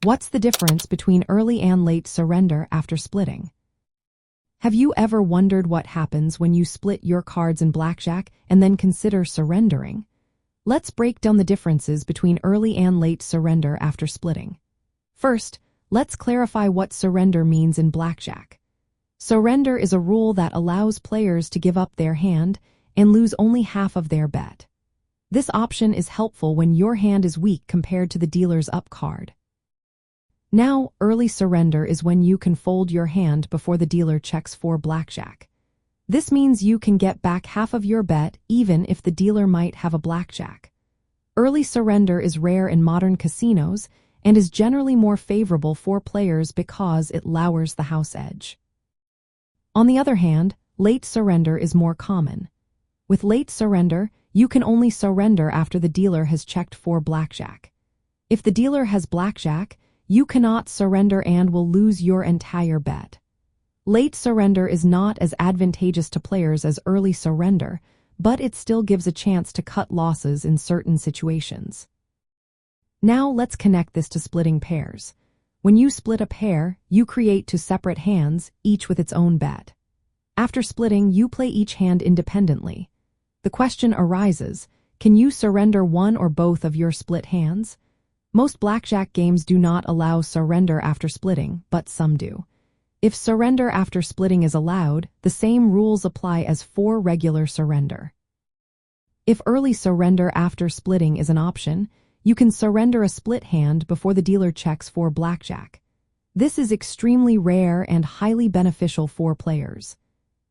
What's the difference between early and late surrender after splitting? Have you ever wondered what happens when you split your cards in blackjack and then consider surrendering? Let's break down the differences between early and late surrender after splitting. First, let's clarify what surrender means in blackjack. Surrender is a rule that allows players to give up their hand and lose only half of their bet. This option is helpful when your hand is weak compared to the dealer's up card. Now, early surrender is when you can fold your hand before the dealer checks for blackjack. This means you can get back half of your bet even if the dealer might have a blackjack. Early surrender is rare in modern casinos and is generally more favorable for players because it lowers the house edge. On the other hand, late surrender is more common. With late surrender, you can only surrender after the dealer has checked for blackjack. If the dealer has blackjack, you cannot surrender and will lose your entire bet. Late surrender is not as advantageous to players as early surrender, but it still gives a chance to cut losses in certain situations. Now let's connect this to splitting pairs. When you split a pair, you create two separate hands, each with its own bet. After splitting, you play each hand independently. The question arises, can you surrender one or both of your split hands? Most blackjack games do not allow surrender after splitting, but some do. If surrender after splitting is allowed, the same rules apply as for regular surrender. If early surrender after splitting is an option, you can surrender a split hand before the dealer checks for blackjack. This is extremely rare and highly beneficial for players.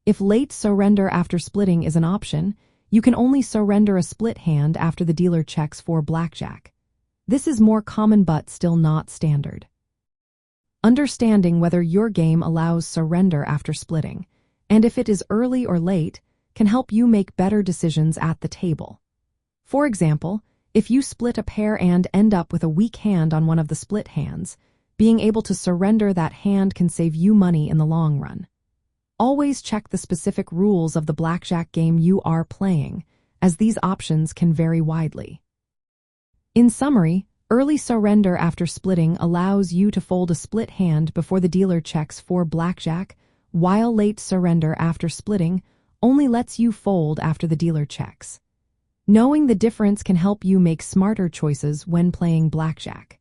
If late surrender after splitting is an option, you can only surrender a split hand after the dealer checks for blackjack. This is more common but still not standard. Understanding whether your game allows surrender after splitting, and if it is early or late, can help you make better decisions at the table. For example, if you split a pair and end up with a weak hand on one of the split hands, being able to surrender that hand can save you money in the long run. Always check the specific rules of the blackjack game you are playing, as these options can vary widely. In summary, early surrender after splitting allows you to fold a split hand before the dealer checks for blackjack, while late surrender after splitting only lets you fold after the dealer checks. Knowing the difference can help you make smarter choices when playing blackjack.